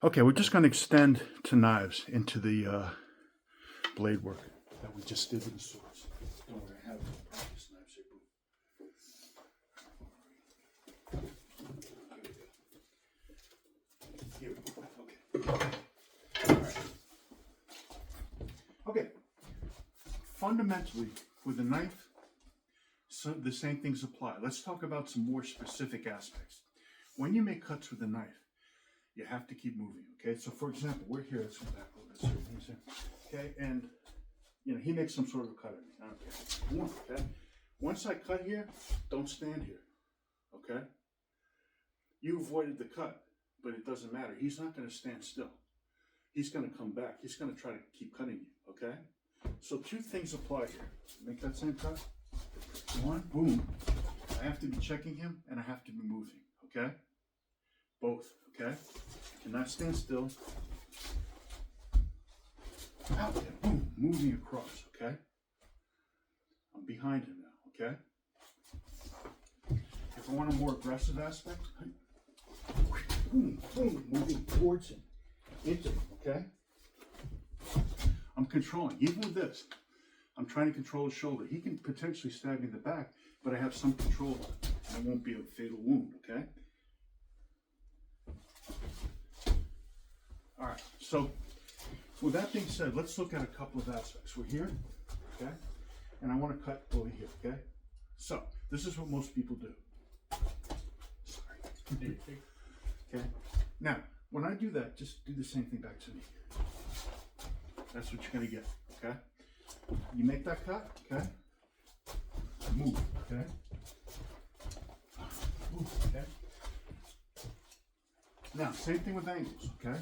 Okay, we're just going to extend to knives into the blade work that we just did with the swords. Don't worry, I have practice knives here. Here we go. Okay. All right. Okay. Fundamentally, with a knife, so the same things apply. Let's talk about some more specific aspects. When you make cuts with a knife, you have to keep moving. Okay. So, for example, we're here. Let's go back a little bit. Okay, and he makes some sort of cut at me. I don't care. Okay. Once I cut here, don't stand here. Okay. You avoided the cut, but it doesn't matter. He's not going to stand still. He's going to come back. He's going to try to keep cutting you. Okay. So two things apply here. Make that same cut. One, boom. I have to be checking him, and I have to be moving. Okay. Both. Okay. Cannot stand still. Out there, boom, moving across, okay? I'm behind him now, okay? If I want a more aggressive aspect, boom, boom, moving towards him, into him, okay? I'm controlling, even with this, I'm trying to control his shoulder. He can potentially stab me in the back, but I have some control on it, and it won't be a fatal wound, okay? All right, so with that being said, let's look at a couple of aspects. We're here, okay? And I want to cut over here, okay? So, this is what most people do. Sorry. Okay? Now, when I do that, just do the same thing back to me. That's what you're going to get, okay? You make that cut, okay? Move, okay? Move, okay? Now, same thing with angles, okay?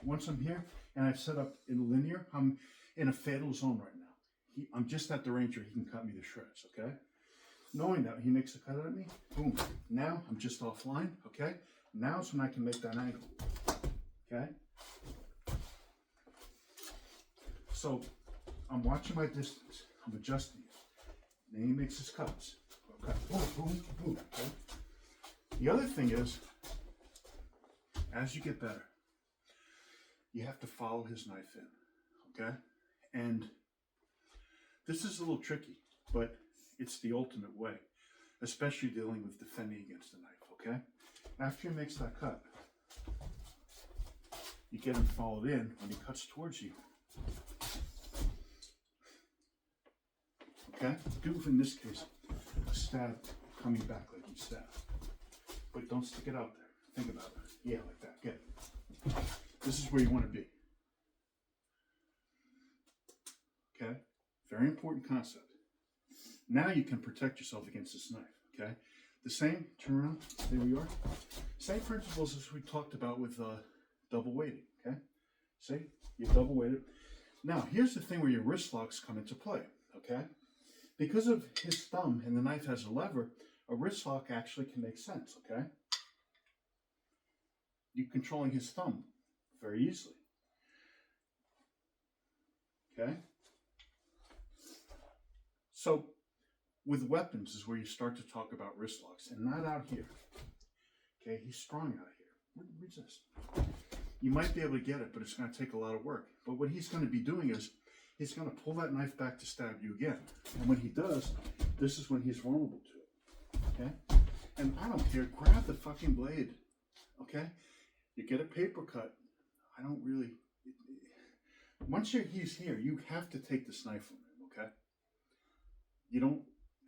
Once I'm here, and I've set up in linear, I'm in a fatal zone right now. I'm just at the range where he can cut me to shreds, okay? Knowing that, he makes a cut at me, boom. Now, I'm just offline, okay? Now's when I can make that angle, okay? So, I'm watching my distance. I'm adjusting it. Then he makes his cuts. Okay, boom, boom, boom, okay? The other thing is, as you get better, you have to follow his knife in, okay? And this is a little tricky, but it's the ultimate way, especially dealing with defending against a knife, okay? After he makes that cut, you get him followed in when he cuts towards you. Okay? Do, in this case, a stab coming back like you stabbed. But don't stick it out there. Think about it. Yeah, like that. Get it. This is where you want to be. Okay? Very important concept. Now you can protect yourself against this knife. Okay? The same, turn around, there we are. Same principles as we talked about with double weighting. Okay? See? You double weighted. Now, here's the thing where your wrist locks come into play. Okay? Because of his thumb and the knife has a lever, a wrist lock actually can make sense. Okay? You're controlling his thumb very easily. Okay? So, with weapons is where you start to talk about wrist locks, and not out here. Okay? He's strong out here. Resist. You might be able to get it, but it's going to take a lot of work. But what he's going to be doing is, he's going to pull that knife back to stab you again. And when he does, this is when he's vulnerable to it. Okay? And I don't care. Grab the fucking blade. Okay? You get a paper cut. I don't really... Once he's here, you have to take this knife from him, okay? You don't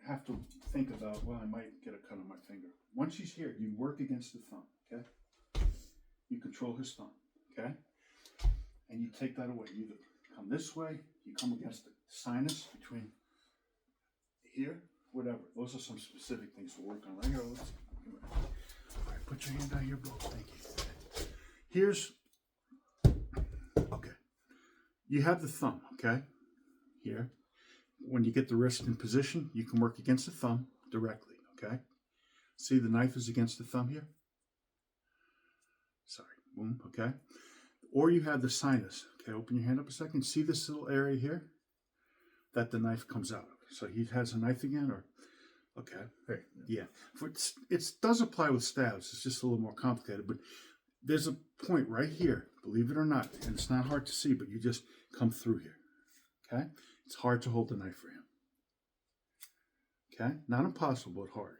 have to think about, well, I might get a cut on my finger. Once he's here, you work against the thumb, okay? You control his thumb, okay? And you take that away. You either come this way, you come against the sinus between here, whatever. Those are some specific things to work on. Right here, let's... All right, put your hand down here, bro. Thank you. Here's... Okay. You have the thumb, okay? Here. When you get the wrist in position, you can work against the thumb directly, okay? See the knife is against the thumb here? Sorry, boom, okay? Or you have the sinus, okay? Open your hand up a second. See this little area here? That the knife comes out of. So he has a knife again, or... Okay, Hey, yeah. It does apply with stabs. It's just a little more complicated, but there's a point right here, believe it or not, and it's not hard to see, but you just come through here, okay? It's hard to hold the knife for him, okay? Not impossible, but hard.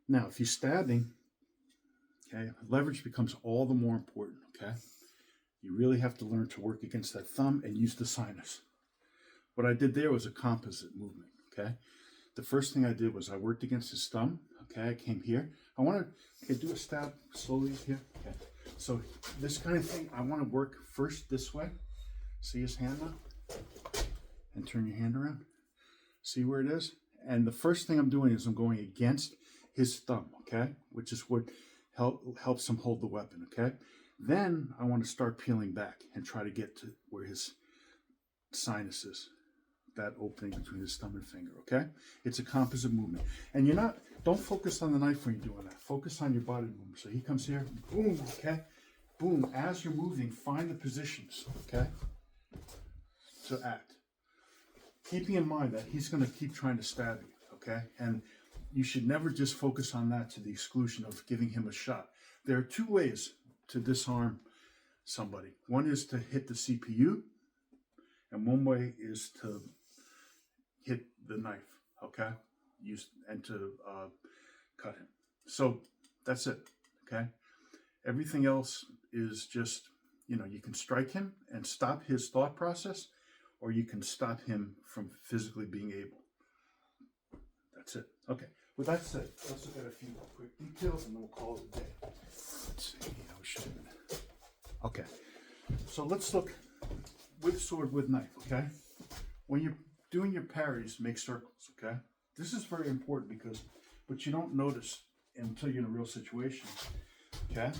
Now, if he's stabbing, okay, leverage becomes all the more important, okay? You really have to learn to work against that thumb and use the sinus. What I did there was a composite movement, okay? The first thing I did was I worked against his thumb, okay? I came here. I want to do a stab slowly here, okay? So this kind of thing, I want to work first this way. See his hand now? And turn your hand around. See where it is? And the first thing I'm doing is I'm going against his thumb, okay? Which is what helps him hold the weapon, okay? Then I want to start peeling back and try to get to where his sinus is, that opening between his thumb and finger, okay? It's a composite movement. And don't focus on the knife when you're doing that. Focus on your body movement. So he comes here, boom, okay? Boom. As you're moving, find the positions, okay? To act. Keeping in mind that he's going to keep trying to stab you, okay? And you should never just focus on that to the exclusion of giving him a shot. There are two ways to disarm somebody. One is to hit the CPU, and one way is to hit the knife, okay? And to cut him. So that's it, okay? Everything else is just, you can strike him and stop his thought process, or you can stop him from physically being able. That's it. Okay. With that said, let's look at a few quick details and then we'll call it a day. Let's see. Okay. So let's look with sword, with knife, okay? When you're doing your parries, make circles, okay? This is very important but you don't notice until you're in a real situation, okay?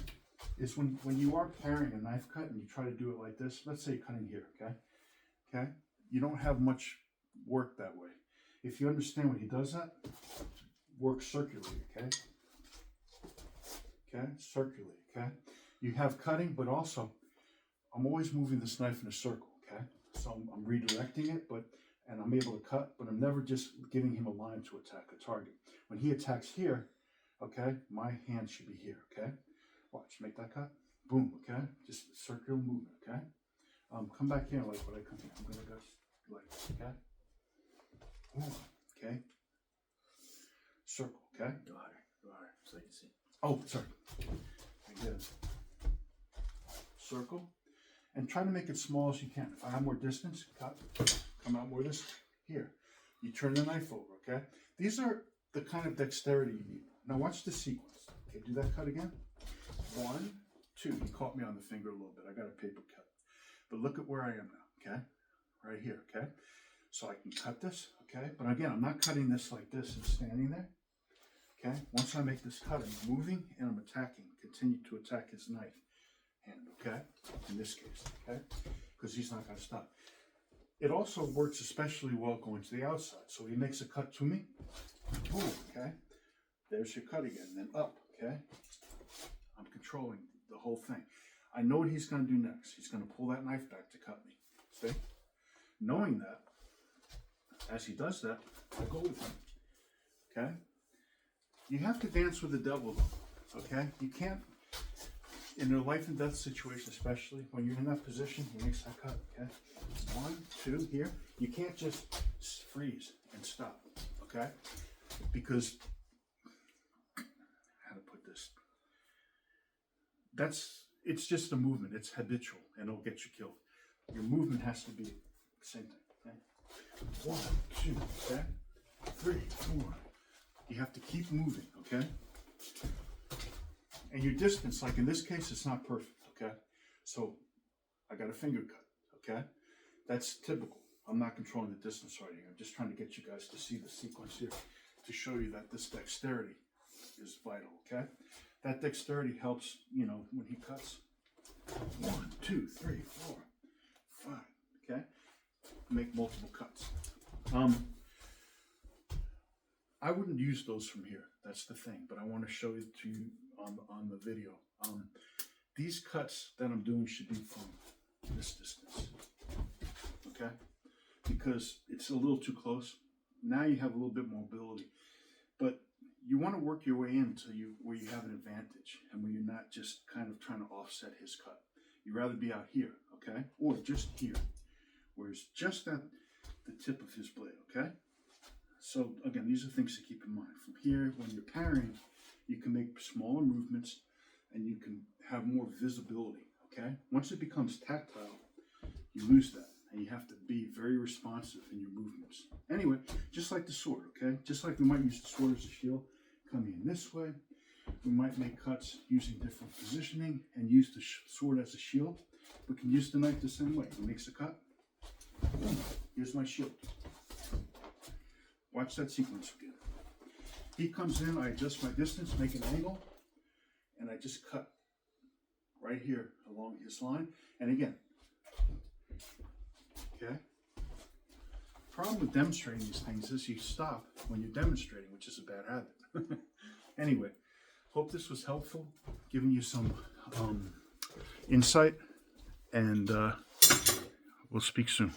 Is when you are parrying a knife cut and you try to do it like this, let's say you're cutting here, okay? Okay? You don't have much work that way. If you understand when he does that, work circularly, okay? Okay? Circularly, okay? You have cutting, but also, I'm always moving this knife in a circle, okay? So I'm redirecting it, and I'm able to cut, but I'm never just giving him a line to attack a target. When he attacks here, okay, my hand should be here, okay? Watch, make that cut. Boom, okay? Just circular movement, okay? Come back here like what I come here. I'm gonna go like this, okay? Boom, okay? Circle, okay? Go higher, so you can see. Oh, sorry. Again. Circle. And try to make it small as you can. If I have more distance, cut. Come out more this. Here. You turn the knife over, okay? These are the kind of dexterity you need. Now watch the sequence. Okay, do that cut again. 1, 2. You caught me on the finger a little bit. I got a paper cut. But look at where I am now, okay? Right here, okay? So I can cut this, okay? But again, I'm not cutting this like this and standing there, okay? Once I make this cut, I'm moving and I'm attacking. Continue to attack his knife hand, okay? In this case, okay? Because he's not going to stop. It also works especially well going to the outside. So he makes a cut to me, boom, okay? There's your cut again, then up, okay? I'm controlling the whole thing. I know what he's going to do next. He's going to pull that knife back to cut me. See? Knowing that, as he does that, I go with him. Okay? You have to dance with the devil, though. Okay? You can't, in a life and death situation especially, when you're in that position, he makes that cut. Okay? 1, 2, here. You can't just freeze and stop. Okay? Because, how to put this? It's just a movement. It's habitual, and it'll get you killed. Your movement has to be the same thing. Okay? 1, 2, okay? 3, 4. You have to keep moving, okay? And your distance, like in this case, it's not perfect, okay? So I got a finger cut, okay? That's typical. I'm not controlling the distance right here. I'm just trying to get you guys to see the sequence here to show you that this dexterity is vital, okay? That dexterity helps, when he cuts. 1, 2, 3, 4, 5, okay? Make multiple cuts. I wouldn't use those from here. That's the thing, but I want to show it to you on the video. These cuts that I'm doing should be from this distance, okay? Because it's a little too close. Now you have a little bit more mobility, but you want to work your way into where you have an advantage and where you're not just kind of trying to offset his cut. You'd rather be out here, okay? Or just here, where it's just at the tip of his blade, okay? So again, these are things to keep in mind. From here, when you're parrying, you can make smaller movements and you can have more visibility, okay? Once it becomes tactile, you lose that and you have to be very responsive in your movements. Anyway, just like the sword, okay? Just like we might use the sword as a shield, coming in this way. We might make cuts using different positioning and use the sword as a shield. We can use the knife the same way. He makes a cut. Boom. Here's my shield. Watch that sequence again. He comes in, I adjust my distance, make an angle, and I just cut right here along his line. And again, okay? Problem with demonstrating these things is you stop when you're demonstrating, which is a bad habit. Anyway, hope this was helpful, giving you some insight, and we'll speak soon.